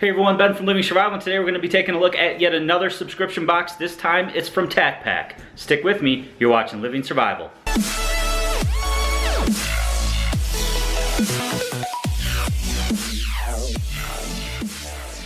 Hey everyone, Ben from Living Survival, and today we're going to be taking a look at yet another subscription box. This time it's from TacPack. Stick with me, you're watching Living Survival.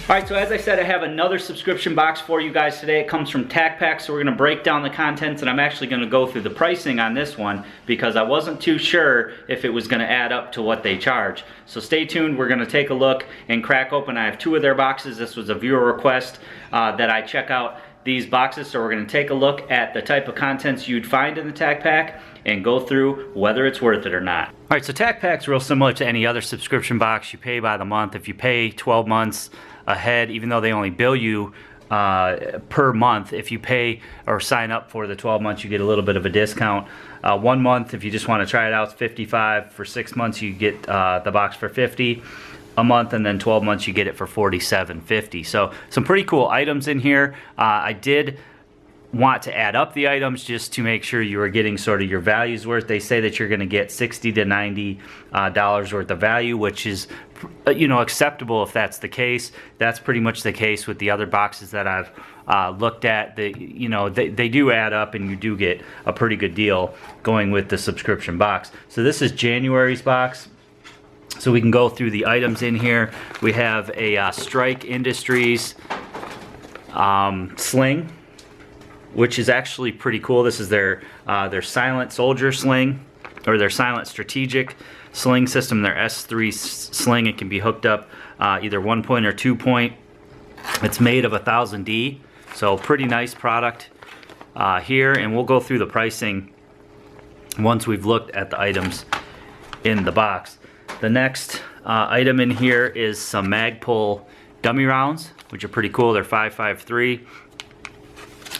Alright, so as I said, I have another subscription box for you guys today. It comes from TacPack, so we're going to break down the contents, and I'm actually going to go through the pricing on this one because I wasn't too sure if it was going to add up to what they charge. So stay tuned, we're going to take a look and crack open. I have two of their boxes. This was a viewer request that I check out these boxes, so we're going to take a look at the type of contents you'd find in the TacPack and go through whether it's worth it or not. Alright, so TacPack's real similar to any other subscription box. You pay by the month. If you pay 12 months ahead, even though they only bill you per month, if you pay or sign up for the 12 months, you get a little bit of a discount. 1 month, if you just want to try it out, it's $55. For 6 months, you get the box for $50 a month, and then 12 months, you get it for $47.50. So some pretty cool items in here. I did want to add up the items just to make sure you are getting sort of your values worth. They say that you're going to get $60 to $90 worth of value, which is, you know, acceptable if that's the case. That's pretty much the case with the other boxes that I've looked at. They do add up, and you do get a pretty good deal going with the subscription box. So this is January's box. So we can go through the items in here. We have a Strike Industries sling, which is actually pretty cool. This is their silent soldier sling, or their silent strategic sling system, their S3 sling. It can be hooked up either 1 point or 2 point. It's made of 1000D, so pretty nice product here, and we'll go through the pricing once we've looked at the items in the box. The next item in here is some Magpul dummy rounds, which are pretty cool. They're 5.53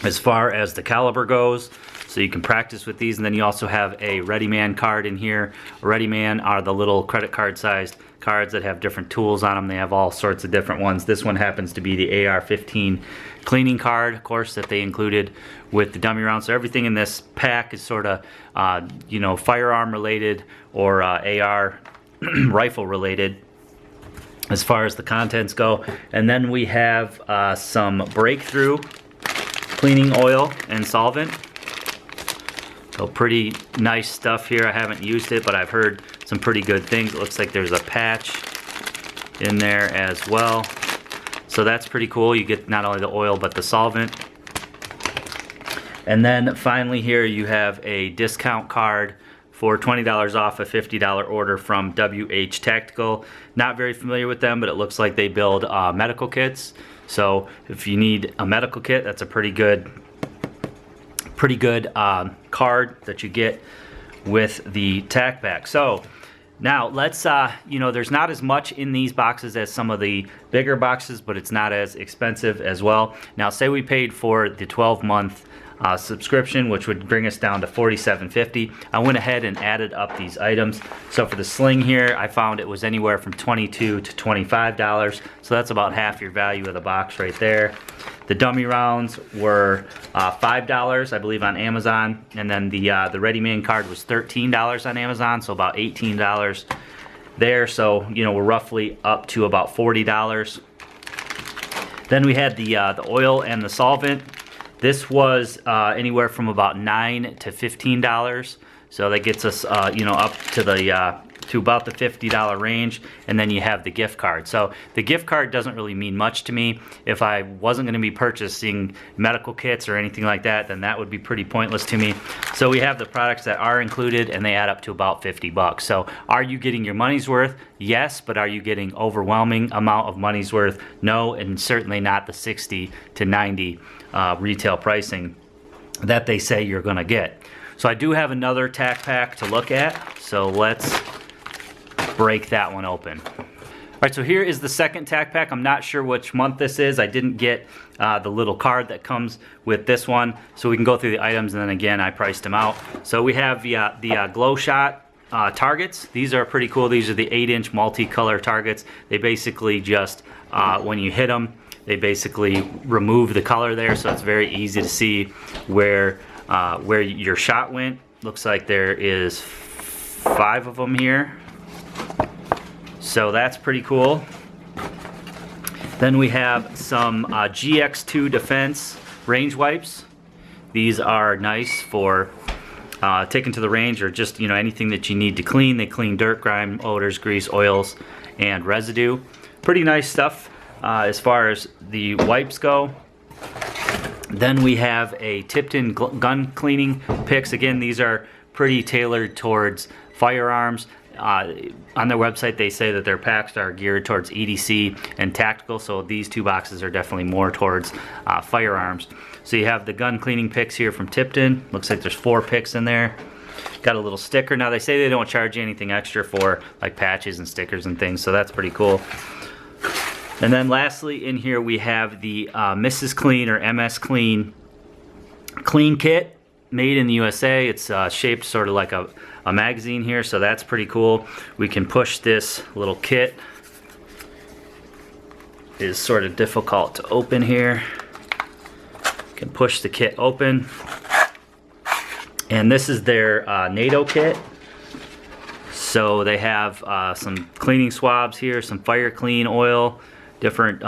as far as the caliber goes, so you can practice with these. And then you also have a Ready Man card in here. Ready Man are the little credit card sized cards that have different tools on them. They have all sorts of different ones. This one happens to be the AR-15 cleaning card, of course, that they included with the dummy round. So everything in this pack is sort of you know, firearm related or AR rifle related as far as the contents go. And then we have some Breakthrough cleaning oil and solvent. So pretty nice stuff here. I haven't used it, but I've heard some pretty good things. It looks like there's a patch in there as well. So that's pretty cool. You get not only the oil, but the solvent. And then finally here you have a discount card for $20 off a $50 order from WH Tactical. Not very familiar with them, but it looks like they build medical kits. So if you need a medical kit, that's a pretty good card that you get with the TacPack. So now let's, you know, there's not as much in these boxes as some of the bigger boxes, but it's not as expensive as well. Now say we paid for the 12-month subscription, which would bring us down to $47.50. I went ahead and added up these items. So for the sling here, I found it was anywhere from $22 to $25. So that's about half your value of the box right there. The dummy rounds were $5, I believe, on Amazon, and then the Ready Man card was $13 on Amazon, so about $18 there. So you know, we're roughly up to about $40. Then we had the oil and the solvent. This was anywhere from about $9 to $15, so that gets us, you know, up to the to about the $50 range. And then you have the gift card. So the gift card doesn't really mean much to me. If I wasn't going to be purchasing medical kits or anything like that, then that would be pretty pointless to me. So we have the products that are included, and they add up to about $50. So are you getting your money's worth? Yes, but are you getting overwhelming amount of money's worth? No, and certainly not the $60 to $90 retail pricing that they say you're going to get. So I do have another TacPack to look at, so let's break that one open. All right, so here is the second TacPack. I'm not sure which month this is. I didn't get the little card that comes with this one, so we can go through the items, and then again, I priced them out. So we have the Glow Shot targets. These are pretty cool. These are the 8-inch multicolor targets. They basically just, when you hit them, they basically remove the color there, so it's very easy to see where your shot went. Looks like there is 5 of them here. So that's pretty cool. Then we have some GX2 Defense range wipes. These are nice for taking to the range, or just, you know, anything that you need to clean. They clean dirt, grime, odors, grease, oils, and residue. Pretty nice stuff as far as the wipes go. Then we have a Tipton gun cleaning picks. Again, these are pretty tailored towards firearms. On their website, they say that their packs are geared towards EDC and tactical, so these two boxes are definitely more towards firearms. So you have the gun cleaning picks here from Tipton. Looks like there's 4 picks in there. Got a little sticker. Now they say they don't charge you anything extra for like patches and stickers and things, so that's pretty cool. And then lastly in here we have the Mrs. Clean or MS Clean Clean Kit, made in the USA. It's shaped sort of like a magazine here, so that's pretty cool. We can push this little kit. It is sort of difficult to open here. Can push the kit open, and this is their NATO kit. So they have some cleaning swabs here, some fire clean oil, different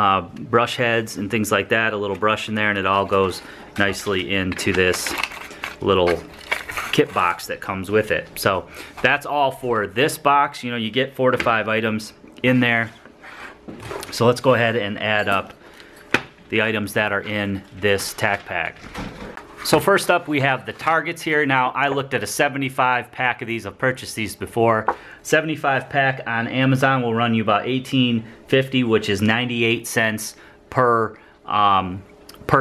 brush heads and things like that, a little brush in there, and it all goes nicely into this little kit box that comes with it. So that's all for this box. You know, you get 4 to 5 items in there. So let's go ahead and add up the items that are in this TacPack. So first up we have the targets here. Now I looked at a 75 pack of these. I've purchased these before. 75 pack on Amazon will run you about $18.50, which is 98 cents per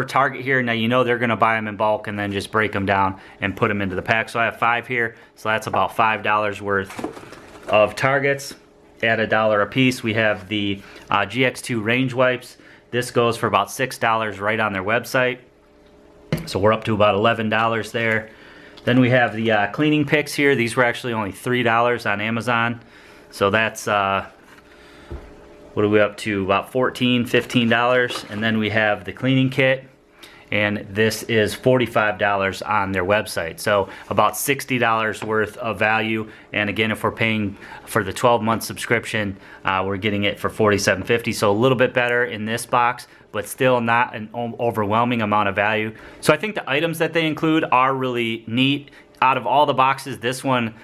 target here. Now you know they're going to buy them in bulk and then just break them down and put them into the pack. So I have 5 here, so that's about $5 worth of targets at $1 a piece. We have the GX2 range wipes. This goes for about $6 right on their website. So we're up to about $11 there. Then we have the cleaning picks here. These were actually only $3 on Amazon. So that's, what are we up to? About $14, $15. And then we have the cleaning kit. And this is $45 on their website. So about $60 worth of value. And again, if we're paying for the 12-month subscription, we're getting it for $47.50. So a little bit better in this box, but still not an overwhelming amount of value. So I think the items that they include are really neat. Out of all the boxes, this one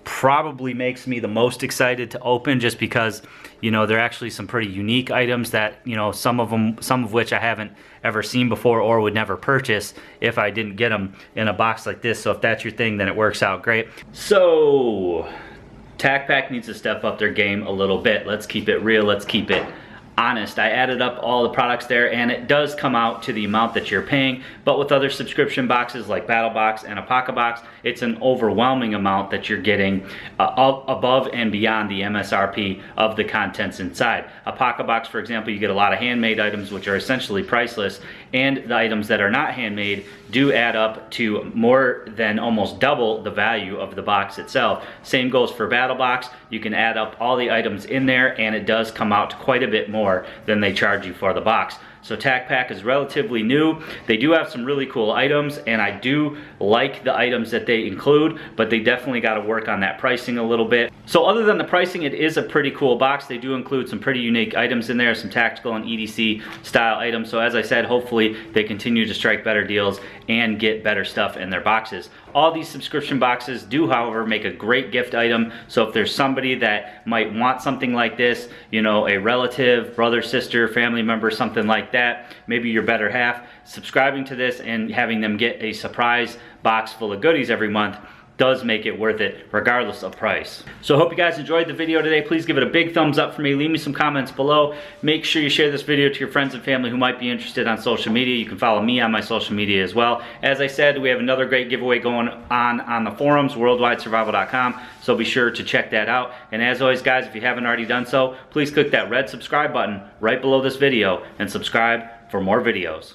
probably makes me the most excited to open, just because, you know, they're actually some pretty unique items that, you know, some of which I haven't ever seen before or would never purchase if I didn't get them in a box like this. So if that's your thing, then it works out great. So TacPack needs to step up their game a little bit. Let's keep it real. Let's keep it honest. I added up all the products there, and it does come out to the amount that you're paying, but with other subscription boxes like Battle Box and a Pocket Box, it's an overwhelming amount that you're getting above and beyond the MSRP of the contents inside. A Pocket Box, for example, you get a lot of handmade items which are essentially priceless, and the items that are not handmade do add up to more than almost double the value of the box itself. Same goes for Battle Box. You can add up all the items in there, and it does come out to quite a bit more than they charge you for the box. So TacPack is relatively new. They do have some really cool items, and I do like the items that they include, but they definitely got to work on that pricing a little bit. So other than the pricing, it is a pretty cool box. They do include some pretty unique items in there, some tactical and EDC style items. So as I said, hopefully they continue to strike better deals and get better stuff in their boxes. All these subscription boxes do, however, make a great gift item. So if there's somebody that might want something like this, you know, a relative, brother, sister, family member, something like that, maybe your better half, subscribing to this and having them get a surprise box full of goodies every month does make it worth it regardless of price. So I hope you guys enjoyed the video today. Please give it a big thumbs up for me. Leave me some comments below. Make sure you share this video to your friends and family who might be interested on social media. You can follow me on my social media as well. As I said, we have another great giveaway going on the forums, worldwidesurvival.com, so be sure to check that out. And as always, guys, if you haven't already done so, please click that red subscribe button right below this video and subscribe for more videos.